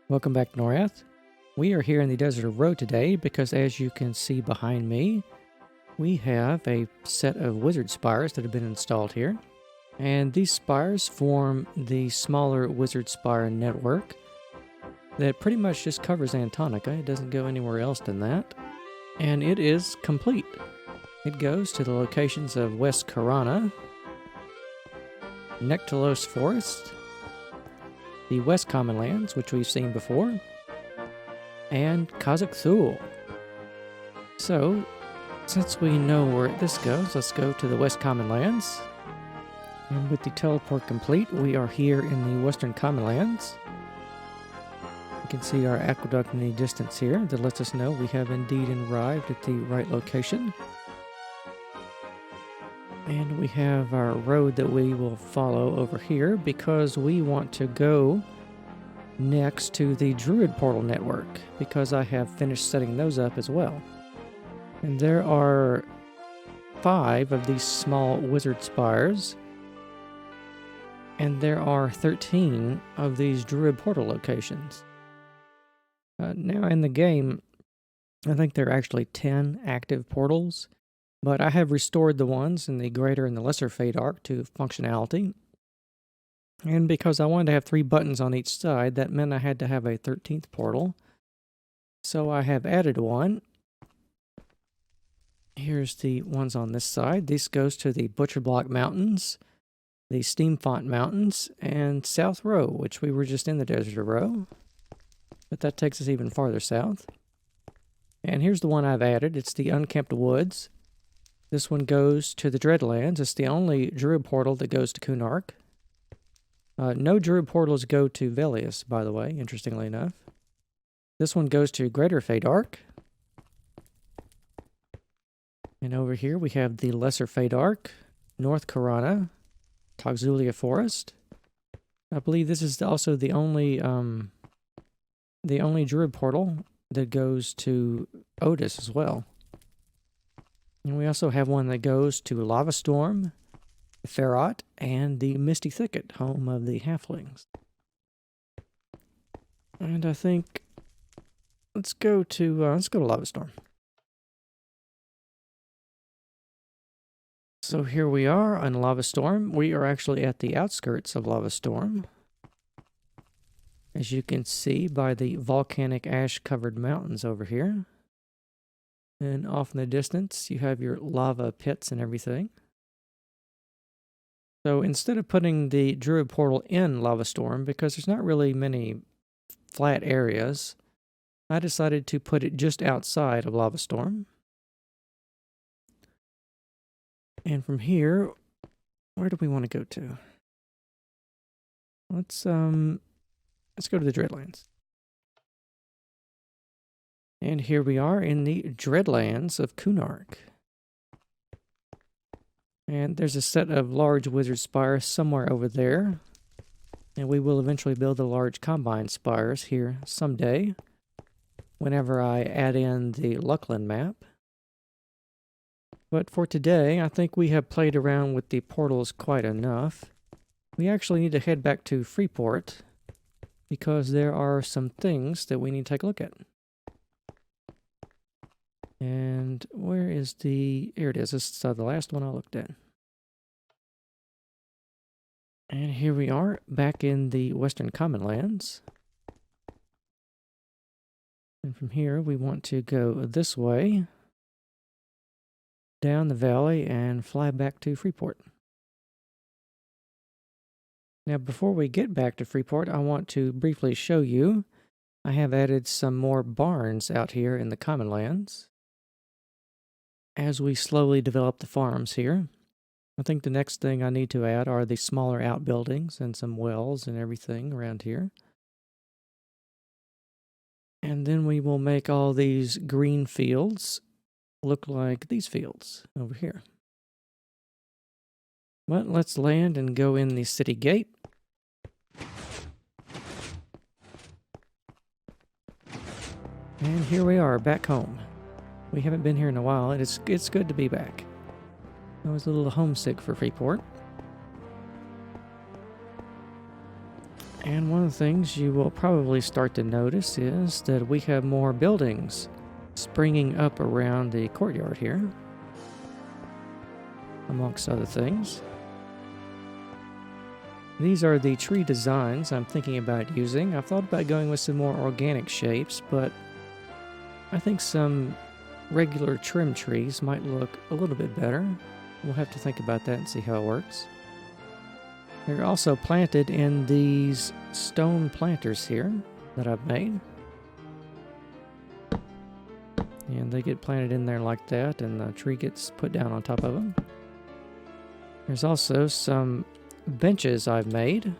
Welcome back to Norrath. We are here in the Desert of Road today because, as you can see behind me, we have a set of wizard spires that have been installed here. And these spires form the smaller wizard spire network that pretty much just covers Antonica. It doesn't go anywhere else than that. And it is complete. It goes to the locations of West Karana, Nectalos Forest, the West Common Lands, which we've seen before, and Kazakh Thule. So, since we know where this goes, let's go to the West Common Lands. And with the teleport complete, we are here in the Western Common Lands. You can see our aqueduct in the distance here that lets us know we have indeed arrived at the right location. And we have our road that we will follow over here because we want to go next to the Druid Portal Network because I have finished setting those up as well. And there are 5 of these small wizard spires, and there are 13 of these Druid Portal locations. Now in the game, I think there are actually 10 active portals. But I have restored the ones in the Greater and the Lesser Fade Arc to functionality. And because I wanted to have 3 buttons on each side, that meant I had to have a 13th portal. So I have added one. Here's the ones on this side. This goes to the Butcher Block Mountains, the Steamfont Mountains, and South Row, which we were just in the Desert of Row. But that takes us even farther south. And here's the one I've added. It's the Unkempt Woods. This one goes to the Dreadlands. It's the only Druid portal that goes to Kunark. No Druid portals go to Velius, by the way, interestingly enough. This one goes to Greater Fade Arc. And over here we have the Lesser Fade Arc, North Karana, Togzulia Forest. I believe this is also the only Druid portal that goes to Otis as well. And we also have one that goes to Lava Storm, Ferrot, and the Misty Thicket, home of the Halflings. And I think let's go to Lava Storm. So here we are on Lava Storm. We are actually at the outskirts of Lava Storm, as you can see by the volcanic ash-covered mountains over here. And off in the distance, you have your lava pits and everything. So instead of putting the Druid Portal in Lava Storm, because there's not really many flat areas, I decided to put it just outside of Lava Storm. And from here, where do we want to go to? Let's go to the Dreadlands. And here we are in the Dreadlands of Kunark. And there's a set of large wizard spires somewhere over there. And we will eventually build the large combine spires here someday, whenever I add in the Luckland map. But for today, I think we have played around with the portals quite enough. We actually need to head back to Freeport, because there are some things that we need to take a look at. And where is the... Here it is. This is the last one I looked at. And here we are, back in the Western Common Lands. And from here, we want to go this way, down the valley, and fly back to Freeport. Now, before we get back to Freeport, I want to briefly show you I have added some more barns out here in the Common Lands. As we slowly develop the farms here, I think the next thing I need to add are the smaller outbuildings and some wells and everything around here. And then we will make all these green fields look like these fields over here. But let's land and go in the city gate. And here we are, back home. We haven't been here in a while. It's good to be back. I was a little homesick for Freeport. And one of the things you will probably start to notice is that we have more buildings springing up around the courtyard here, amongst other things. These are the tree designs I'm thinking about using. I've thought about going with some more organic shapes, but I think some regular trim trees might look a little bit better. We'll have to think about that and see how it works. They're also planted in these stone planters here that I've made. And they get planted in there like that, and the tree gets put down on top of them. There's also some benches I've made.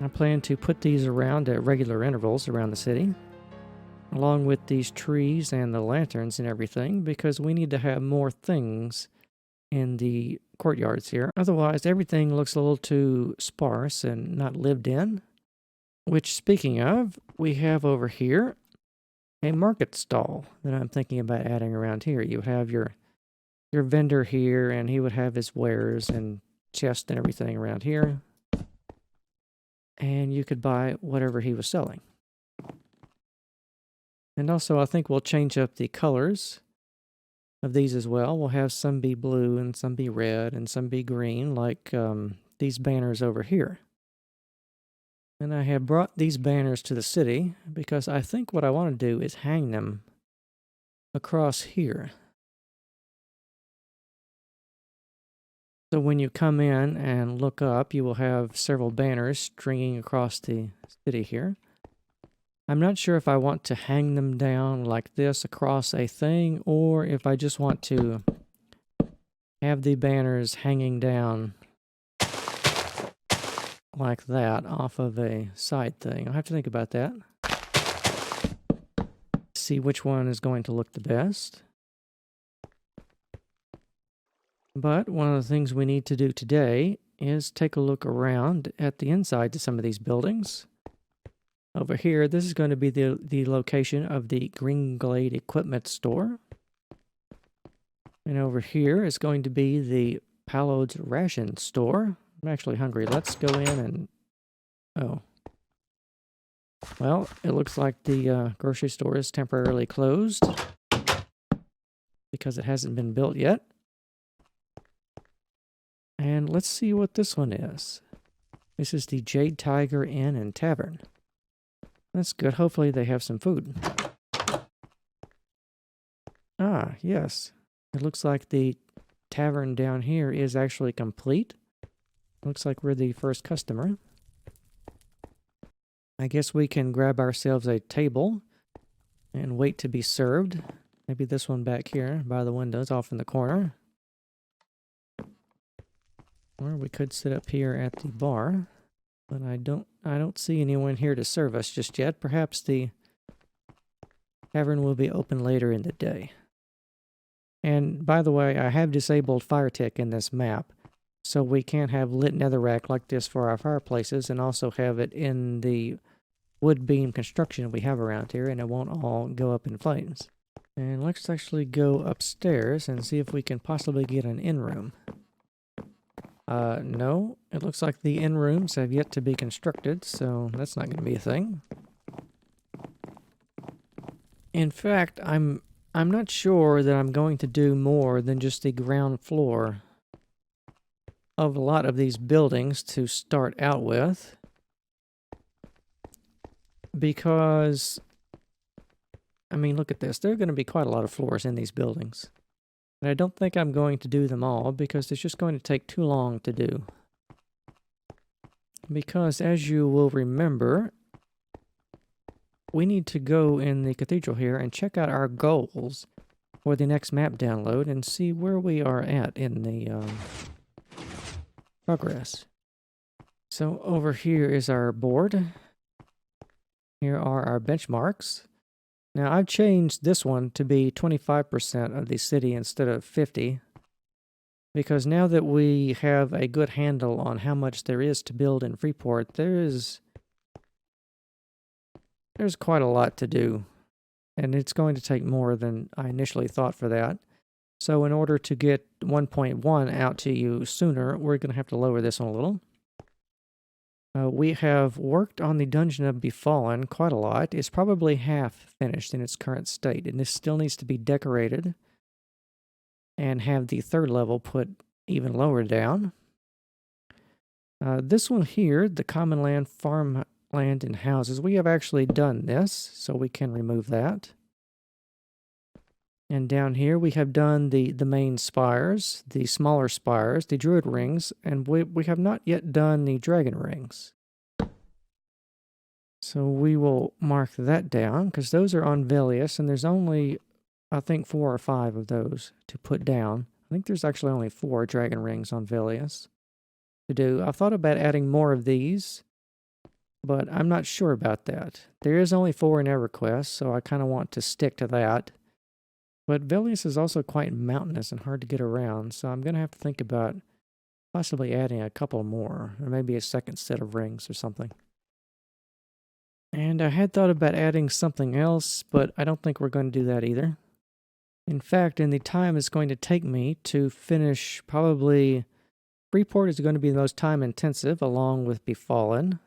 I plan to put these around at regular intervals around the city, along with these trees and the lanterns and everything, because we need to have more things in the courtyards here. Otherwise, everything looks a little too sparse and not lived in. Which, speaking of, we have over here a market stall that I'm thinking about adding around here. You would have your vendor here, and he would have his wares and chest and everything around here. And you could buy whatever he was selling. And also, I think we'll change up the colors of these as well. We'll have some be blue and some be red and some be green, like these banners over here. And I have brought these banners to the city because I think what I want to do is hang them across here. So when you come in and look up, you will have several banners stringing across the city here. I'm not sure if I want to hang them down like this across a thing, or if I just want to have the banners hanging down like that off of a side thing. I'll have to think about that. See which one is going to look the best. But one of the things we need to do today is take a look around at the inside to some of these buildings. Over here, this is going to be the location of the Green Glade Equipment Store. And over here is going to be the Palo's Ration Store. I'm actually hungry. Let's go in and... Oh. Well, it looks like the grocery store is temporarily closed because it hasn't been built yet. And let's see what this one is. This is the Jade Tiger Inn and Tavern. That's good. Hopefully they have some food. Ah, yes. It looks like the tavern down here is actually complete. Looks like we're the first customer. I guess we can grab ourselves a table and wait to be served. Maybe this one back here by the windows off in the corner. Or we could sit up here at the bar. But I don't see anyone here to serve us just yet. Perhaps the tavern will be open later in the day. And by the way, I have disabled fire tick in this map, so we can't have lit netherrack like this for our fireplaces, and also have it in the wood beam construction we have around here, and it won't all go up in flames. And let's actually go upstairs and see if we can possibly get an inn room. No, it looks like the inn rooms have yet to be constructed, so that's not going to be a thing. In fact, I'm not sure that I'm going to do more than just the ground floor of a lot of these buildings to start out with, because, I mean, look at this. There are going to be quite a lot of floors in these buildings. And I don't think I'm going to do them all because it's just going to take too long to do. Because as you will remember, we need to go in the cathedral here and check out our goals for the next map download and see where we are at in the progress. So over here is our board. Here are our benchmarks. Now, I've changed this one to be 25% of the city instead of 50%, because now that we have a good handle on how much there is to build in Freeport, there's quite a lot to do, and it's going to take more than I initially thought for that. So in order to get 1.1 out to you sooner, we're going to have to lower this one a little. We have worked on the Dungeon of Befallen quite a lot. It's probably half finished in its current state, and this still needs to be decorated and have the third level put even lower down. This one here, the common land, farmland, and houses, we have actually done this, so we can remove that. And down here we have done the main spires, the smaller spires, the druid rings, and we have not yet done the dragon rings. So we will mark that down, because those are on Velius, and there's only, I think, 4 or 5 of those to put down. I think there's actually only 4 dragon rings on Velius to do. I thought about adding more of these, but I'm not sure about that. There is only 4 in EverQuest, so I kind of want to stick to that. But Velius is also quite mountainous and hard to get around, so I'm going to have to think about possibly adding a couple more, or maybe a second set of rings or something. And I had thought about adding something else, but I don't think we're going to do that either. In fact, in the time it's going to take me to finish, probably Freeport is going to be the most time intensive, along with Befallen.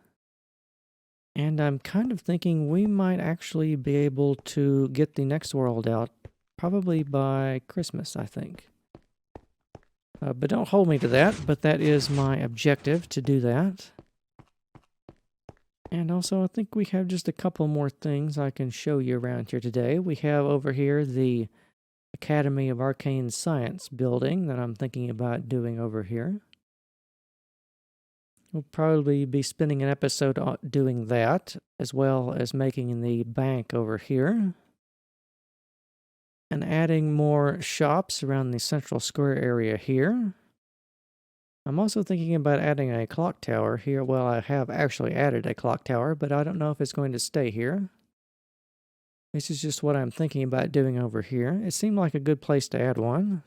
And I'm kind of thinking we might actually be able to get the next world out probably by Christmas, I think. But don't hold me to that, but that is my objective, to do that. And also, I think we have just a couple more things I can show you around here today. We have over here the Academy of Arcane Science building that I'm thinking about doing over here. We'll probably be spending an episode doing that, as well as making the bank over here. And adding more shops around the central square area here. I'm also thinking about adding a clock tower here. Well, I have actually added a clock tower, but I don't know if it's going to stay here. This is just what I'm thinking about doing over here. It seemed like a good place to add one,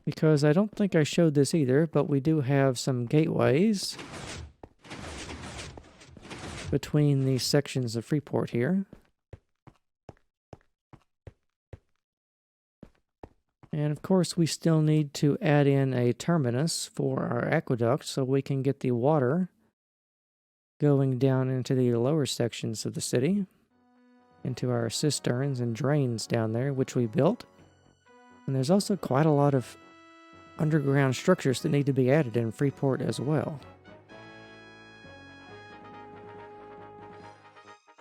because I don't think I showed this either, but we do have some gateways between these sections of Freeport here. And of course, we still need to add in a terminus for our aqueduct so we can get the water going down into the lower sections of the city, into our cisterns and drains down there, which we built. And there's also quite a lot of underground structures that need to be added in Freeport as well.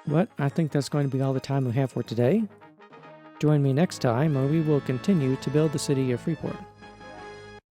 But I think that's going to be all the time we have for today. Join me next time where we will continue to build the city of Freeport.